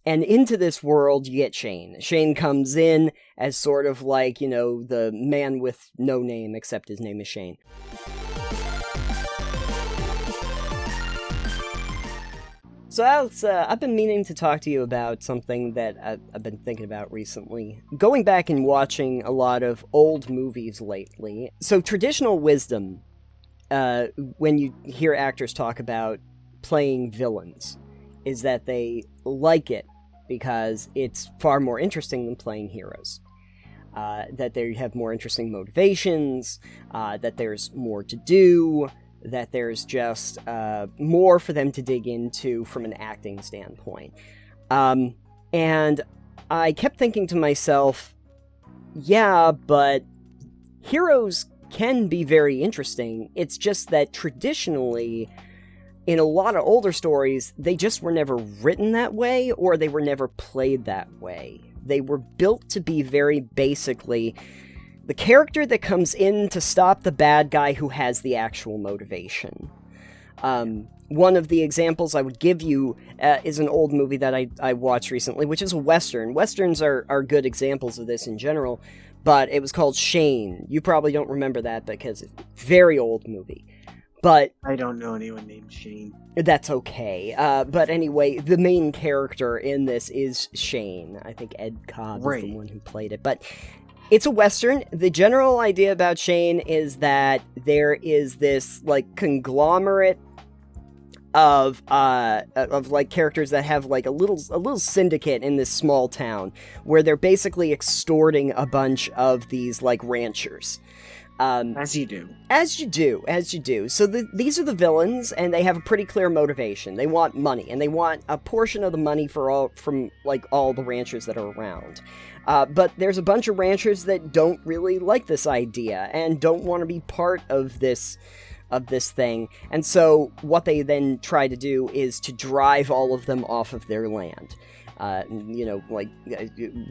And into this world, you get Shane. Shane comes in as sort of like, the man with no name, except his name is Shane. So Alex, I've been meaning to talk to you about something that I've been thinking about recently. Going back and watching a lot of old movies lately. So traditional wisdom, when you hear actors talk about playing villains, is that they like it because it's far more interesting than playing heroes. That they have more interesting motivations, that there's more to do, that there's just more for them to dig into from an acting standpoint. And I kept thinking to myself, yeah, but heroes can be very interesting. It's just that traditionally, in a lot of older stories, they just were never written that way, or they were never played that way. They were built to be very basically the character that comes in to stop the bad guy who has the actual motivation. One of the examples I would give you is an old movie that I watched recently, which is a Western. Westerns are good examples of this in general, but it was called Shane. You probably don't remember that because it's a very old movie. But I don't know anyone named Shane. That's okay. But anyway, the main character in this is Shane. I think Ed Cobb is the one who played it. But it's a Western. The general idea about Shane is that there is this, conglomerate of characters that have, a little syndicate in this small town where they're basically extorting a bunch of these, ranchers. As you do. So these are the villains, and they have a pretty clear motivation. They want money, and they want a portion of the money from all the ranchers that are around. But there's a bunch of ranchers that don't really like this idea, and don't want to be part of this thing. And so what they then try to do is to drive all of them off of their land.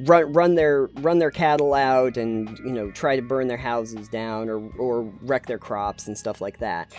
Run their cattle out and, try to burn their houses down or wreck their crops and stuff like that.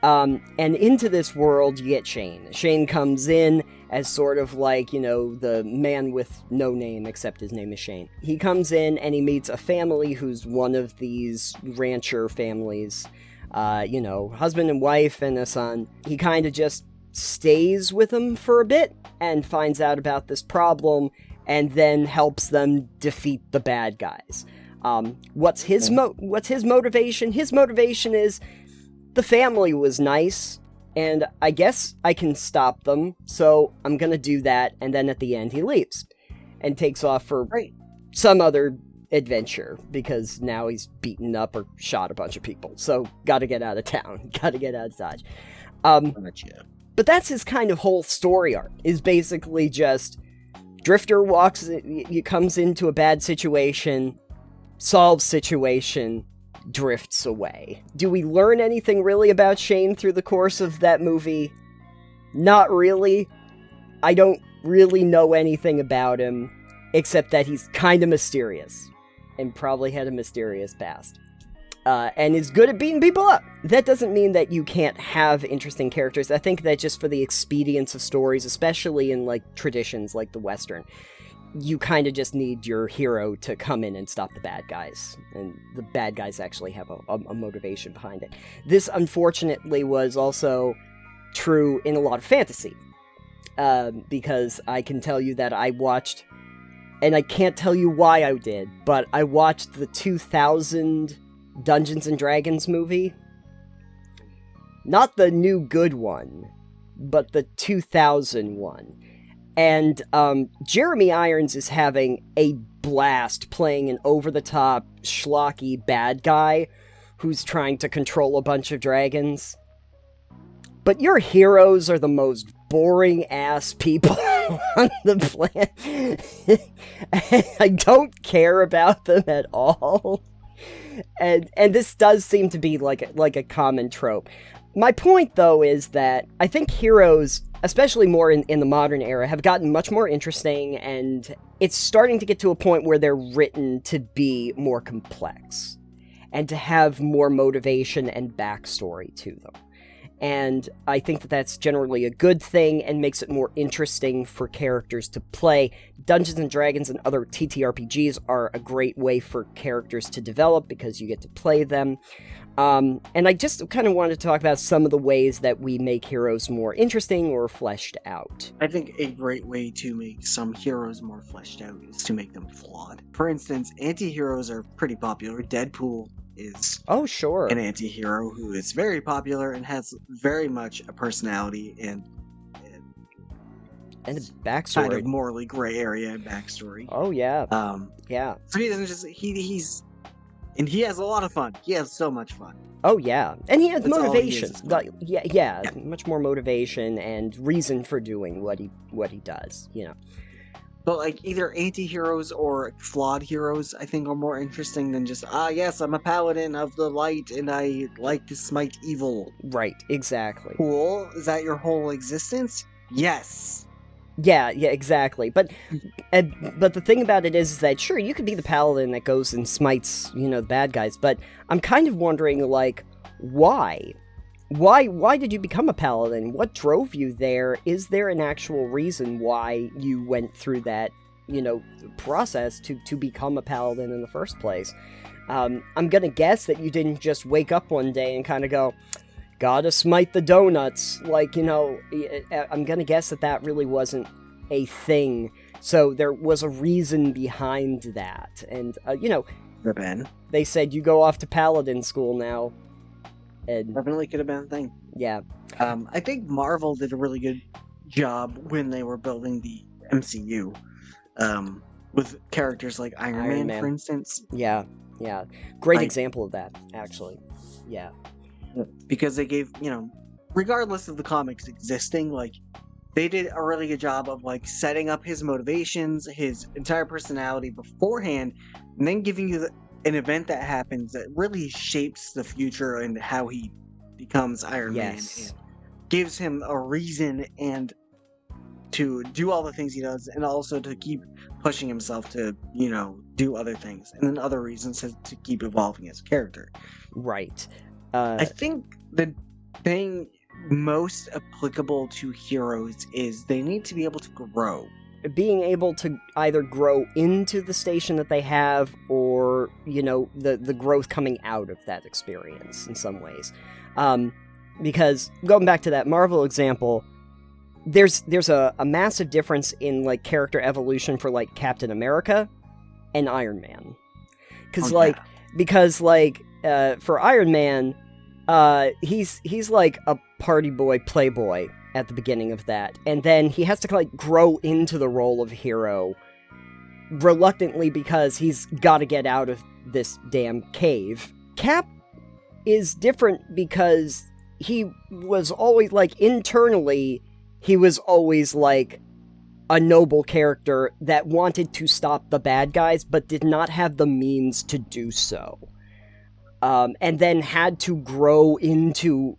And into this world, you get Shane. Shane comes in as sort of like, the man with no name, except his name is Shane. He comes in and he meets a family who's one of these rancher families, husband and wife and a son. He kind of just stays with them for a bit and finds out about this problem and then helps them defeat the bad guys. What's his motivation? His motivation is the family was nice and I guess I can stop them, so I'm gonna do that. And then at the end he leaves and takes off for some other adventure because now he's beaten up or shot a bunch of people, so gotta get out of town, gotta get out of Dodge. But that's his kind of whole story arc, is basically just Drifter comes into a bad situation, solves situation, drifts away. Do we learn anything really about Shane through the course of that movie? Not really. I don't really know anything about him, except that he's kind of mysterious, and probably had a mysterious past. And is good at beating people up. That doesn't mean that you can't have interesting characters. I think that just for the expedience of stories, especially in, traditions like the Western, you kind of just need your hero to come in and stop the bad guys. And the bad guys actually have a motivation behind it. This, unfortunately, was also true in a lot of fantasy. Because I can tell you that I watched, and I can't tell you why I did, but I watched the 2000 Dungeons and Dragons movie. Not the new good one, but the 2000 one. And Jeremy Irons is having a blast playing an over-the-top, schlocky bad guy who's trying to control a bunch of dragons. But your heroes are the most boring-ass people on the planet. I don't care about them at all. And this does seem to be like a common trope. My point, though, is that I think heroes, especially more in the modern era, have gotten much more interesting, and it's starting to get to a point where they're written to be more complex, and to have more motivation and backstory to them. And I think that that's generally a good thing and makes it more interesting for characters to play. Dungeons & Dragons and other TTRPGs are a great way for characters to develop because you get to play them. And I just kind of wanted to talk about some of the ways that we make heroes more interesting or fleshed out. I think a great way to make some heroes more fleshed out is to make them flawed. For instance, anti-heroes are pretty popular. Deadpool is an anti-hero who is very popular and has very much a personality and a backstory. Kind of morally gray area and backstory. Oh, yeah. Yeah. So he doesn't just... And he has a lot of fun. He has so much fun. Oh, yeah. And he has motivation. Yeah, much more motivation and reason for doing what he does, you know. But, like, either anti-heroes or flawed heroes, I think, are more interesting than just, yes, I'm a paladin of the light and I like to smite evil. Right, exactly. Cool. Is that your whole existence? Yes. Yeah, exactly. But the thing about it is that, sure, you could be the paladin that goes and smites, the bad guys, but I'm kind of wondering, like, why? Why did you become a paladin? What drove you there? Is there an actual reason why you went through that, process to become a paladin in the first place? I'm gonna guess that you didn't just wake up one day and kind of go, gotta smite the donuts. Like, I'm gonna guess that really wasn't a thing. So there was a reason behind that. And, they said, you go off to paladin school now. And definitely could have been a thing. Yeah. I think Marvel did a really good job when they were building the MCU. With characters like Iron Man, for instance. Yeah. Great example of that, actually. Yeah. Because they gave, regardless of the comics existing, like, they did a really good job of, like, setting up his motivations, his entire personality beforehand, and then giving you an event that happens that really shapes the future and how he becomes Iron Man. And gives him a reason and to do all the things he does, and also to keep pushing himself to, do other things, and then other reasons to keep evolving as a character. Right. I think the thing most applicable to heroes is they need to be able to grow. Being able to either grow into the station that they have, or, the growth coming out of that experience in some ways. Because, going back to that Marvel example, there's a massive difference in, like, character evolution for, like, Captain America and Iron Man. Because for Iron Man, he's like a party boy, playboy at the beginning of that, and then he has to, like, grow into the role of hero reluctantly because he's got to get out of this damn cave. Cap is different because he was always, like, internally, he was always, like, a noble character that wanted to stop the bad guys, but did not have the means to do so. And then had to grow into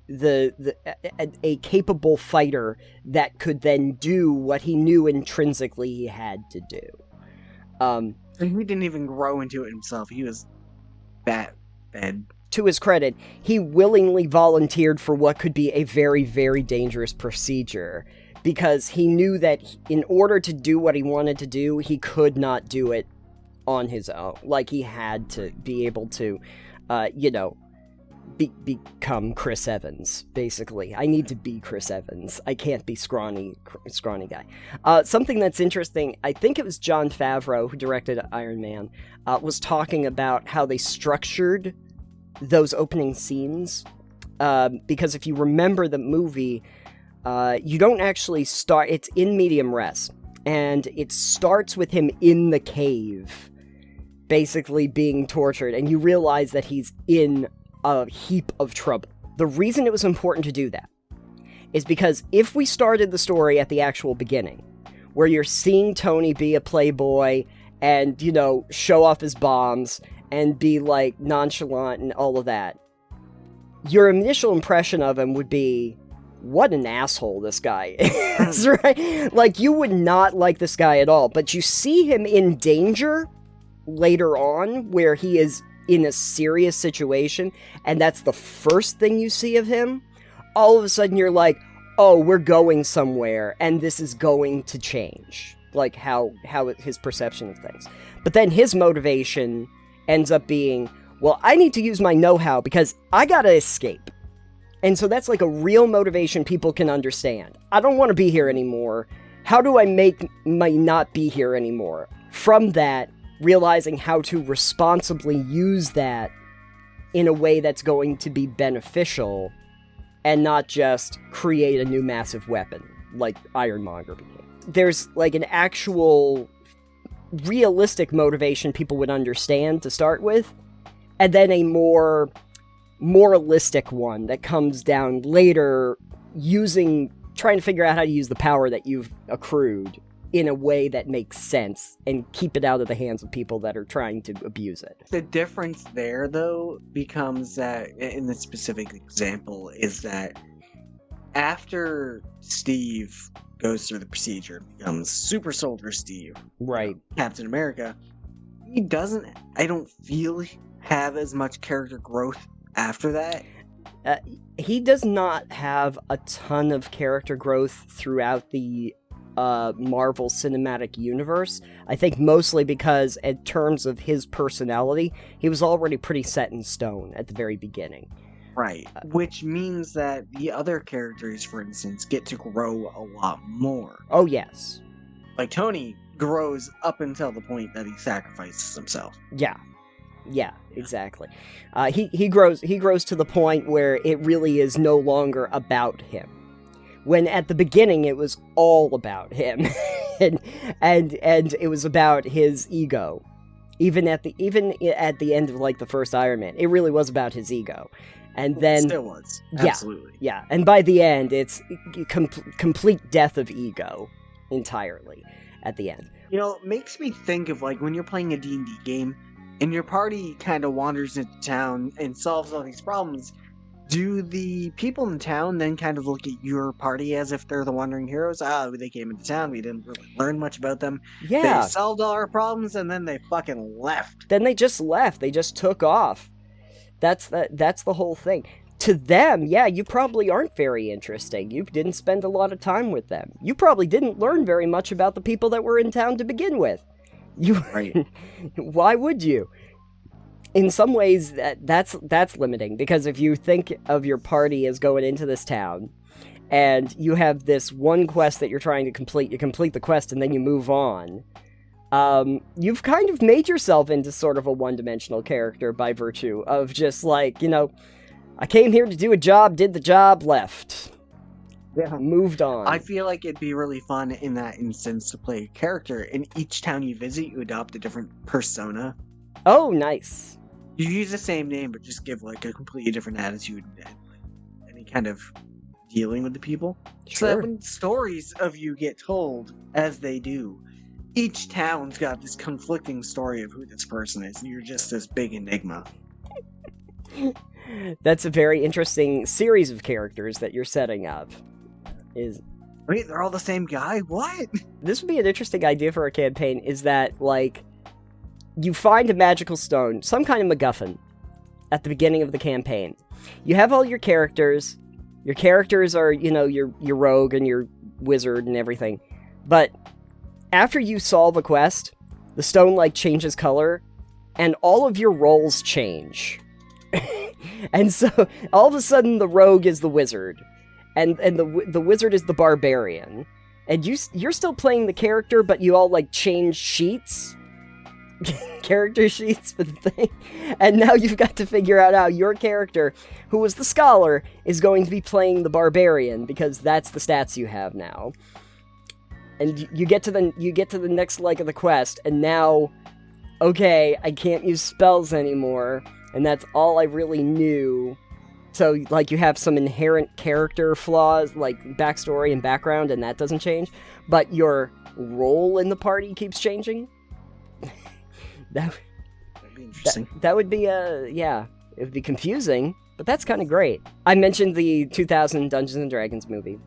a capable fighter that could then do what he knew intrinsically he had to do. And he didn't even grow into it himself. He was bad. To his credit, he willingly volunteered for what could be a very, very dangerous procedure, because he knew that in order to do what he wanted to do, he could not do it on his own. Like, he had to be able to, become Chris Evans, basically. I need to be Chris Evans. I can't be scrawny guy. Something that's interesting, I think it was Jon Favreau, who directed Iron Man, was talking about how they structured those opening scenes, because if you remember the movie, you don't actually start, it's in medium res, and it starts with him in the cave, basically being tortured, and you realize that he's in a heap of trouble. The reason it was important to do that is because if we started the story at the actual beginning, where you're seeing Tony be a playboy and, show off his bombs and be, like, nonchalant and all of that, your initial impression of him would be, what an asshole this guy is, right? Like, you would not like this guy at all, but you see him in danger later on, where he is in a serious situation, and that's the first thing you see of him. all of a sudden you're like, oh, we're going somewhere, and this is going to change, like his perception of things. But then his motivation ends up being, well, I need to use my know-how because I gotta escape. And so that's like a real motivation people can understand. I don't want to be here anymore. How do I make my not be here anymore? From that, realizing how to responsibly use that in a way that's going to be beneficial and not just create a new massive weapon like Ironmonger became. There's like an actual realistic motivation people would understand to start with, and then a more moralistic one that comes down later, trying to figure out how to use the power that you've accrued in a way that makes sense and keep it out of the hands of people that are trying to abuse it. The difference there, though, becomes that, in this specific example, is that after Steve goes through the procedure, becomes Super Soldier Steve, right, Captain America, he doesn't, I don't feel, have as much character growth after that. He does not have a ton of character growth throughout the Marvel Cinematic Universe. I think mostly because, in terms of his personality, he was already pretty set in stone at the very beginning. Right. Which means that the other characters, for instance, get to grow a lot more. Oh, yes. Like, Tony grows up until the point that he sacrifices himself. Yeah, exactly. He grows to the point where it really is no longer about him. When at the beginning it was all about him, and it was about his ego. Even at the end of like the first Iron Man, it really was about his ego. And then it still was. Absolutely. Yeah. And by the end, it's complete death of ego entirely at the end. You know, it makes me think of like when you're playing a D&D game and your party kind of wanders into town and solves all these problems. Do the people in town then kind of look at your party as if they're the wandering heroes? They came into town, we didn't really learn much about them. Yeah. They solved all our problems and then they fucking left. Then they just left. They just took off. That's the whole thing. To them, yeah, you probably aren't very interesting. You didn't spend a lot of time with them. You probably didn't learn very much about the people that were in town to begin with. Right. Why would you? In some ways, that's limiting, because if you think of your party as going into this town, and you have this one quest that you're trying to complete, you complete the quest and then you move on, you've kind of made yourself into sort of a one-dimensional character by virtue of just like, I came here to do a job, did the job, left. Yeah. Moved on. I feel like it'd be really fun in that instance to play a character. In each town you visit, you adopt a different persona. Oh, nice. You use the same name, but just give like a completely different attitude and any kind of dealing with the people. Sure. So that when stories of you get told, as they do, each town's got this conflicting story of who this person is, and you're just this big enigma. That's a very interesting series of characters that you're setting up. Wait, they're all the same guy? What? This would be an interesting idea for a campaign, is that, like, you find a magical stone, some kind of MacGuffin, at the beginning of the campaign. You have all your characters. Your characters are, your rogue and your wizard and everything. But after you solve a quest, the stone, like, changes color, and all of your roles change. And so, all of a sudden, the rogue is the wizard, and the wizard is the barbarian. And you're still playing the character, but you all, like, change sheets. Character sheets for the thing, and now you've got to figure out how your character, who was the scholar, is going to be playing the barbarian, because that's the stats you have now. And you get to the next leg of the quest, and now, okay, I can't use spells anymore, and that's all I really knew. So, like, you have some inherent character flaws, like backstory and background, and that doesn't change, but your role in the party keeps changing. That'd be interesting. That would be, it would be confusing, but that's kind of great. I mentioned the 2000 Dungeons & Dragons movie.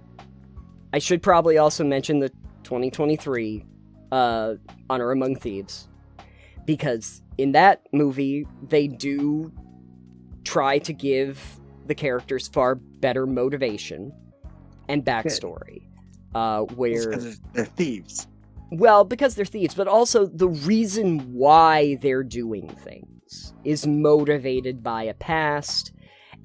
I should probably also mention the 2023 Honor Among Thieves, because in that movie, they do try to give the characters far better motivation and backstory. Where they're thieves. Well, because they're thieves, but also the reason why they're doing things is motivated by a past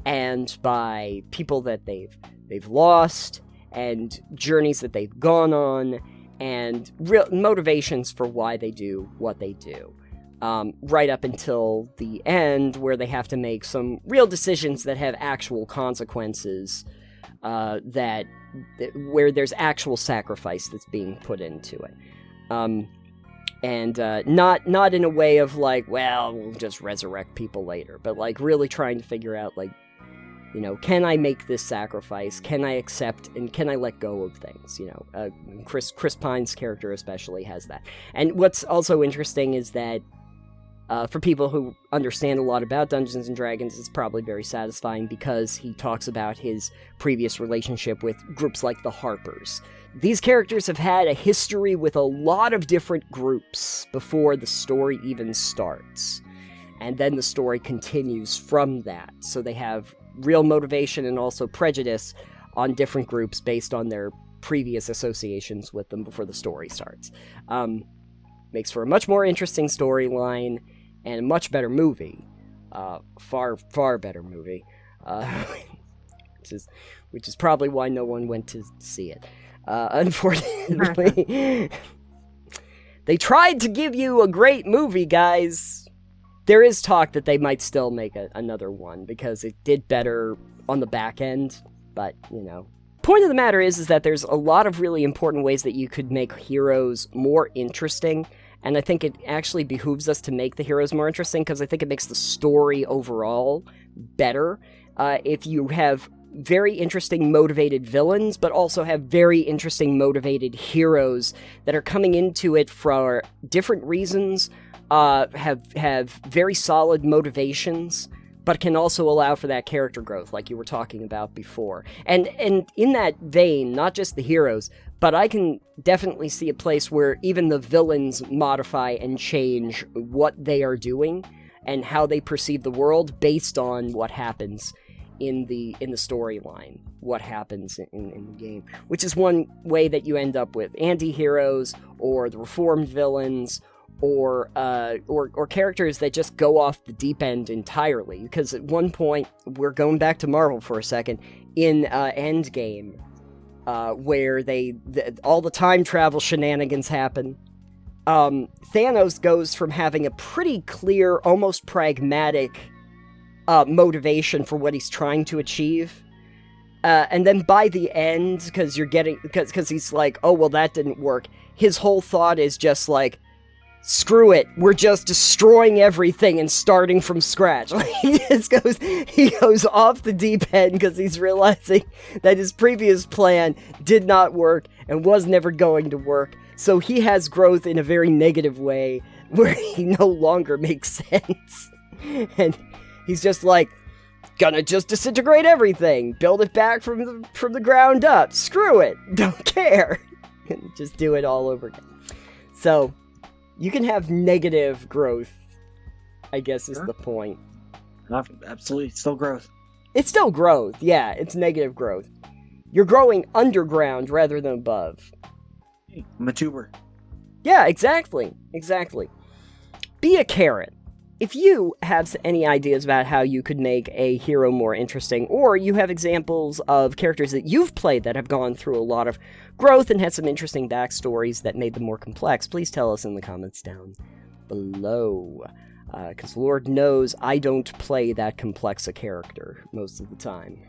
and by people that they've lost and journeys that they've gone on and real motivations for why they do what they do. Right up until the end, where they have to make some real decisions that have actual consequences, where there's actual sacrifice that's being put into it. Not in a way of like, well, we'll just resurrect people later, but like really trying to figure out, like, you know, can I make this sacrifice? Can I accept and can I let go of things? You know, Chris Pine's character especially has that. And what's also interesting is that for people who understand a lot about Dungeons & Dragons, it's probably very satisfying because he talks about his previous relationship with groups like the Harpers. These characters have had a history with a lot of different groups before the story even starts. And then the story continues from that. So they have real motivation and also prejudice on different groups based on their previous associations with them before the story starts. Makes for a much more interesting storyline and a much better movie. Far better movie. Which is probably why no one went to see it. Unfortunately. They tried to give you a great movie, guys. There is talk that they might still make another one because it did better on the back end, but, you know. Point of the matter is that there's a lot of really important ways that you could make heroes more interesting, and I think it actually behooves us to make the heroes more interesting because I think it makes the story overall better. If you have very interesting motivated villains, but also have very interesting motivated heroes that are coming into it for different reasons, have very solid motivations, but can also allow for that character growth, like you were talking about before. And in that vein, not just the heroes, but I can definitely see a place where even the villains modify and change what they are doing and how they perceive the world based on what happens in the storyline, what happens in the game, which is one way that you end up with anti-heroes or the reformed villains or characters that just go off the deep end entirely. Because at one point, we're going back to Marvel for a second, in Endgame, where all the time travel shenanigans happen. Thanos goes from having a pretty clear, almost pragmatic motivation for what he's trying to achieve, and then by the end, because he's like, oh well, that didn't work. His whole thought is just like, screw it, we're just destroying everything and starting from scratch. Like, he goes off the deep end because he's realizing that his previous plan did not work and was never going to work. So he has growth in a very negative way where he no longer makes sense. And he's just like, gonna just disintegrate everything, build it back from the ground up. Screw it, don't care. And just do it all over again. So you can have negative growth, I guess is the point. Absolutely, it's still growth. It's still growth, yeah, it's negative growth. You're growing underground rather than above. I'm a tuber. Yeah, exactly. Be a carrot. If you have any ideas about how you could make a hero more interesting, or you have examples of characters that you've played that have gone through a lot of growth and had some interesting backstories that made them more complex, please tell us in the comments down below. Because Lord knows I don't play that complex a character most of the time.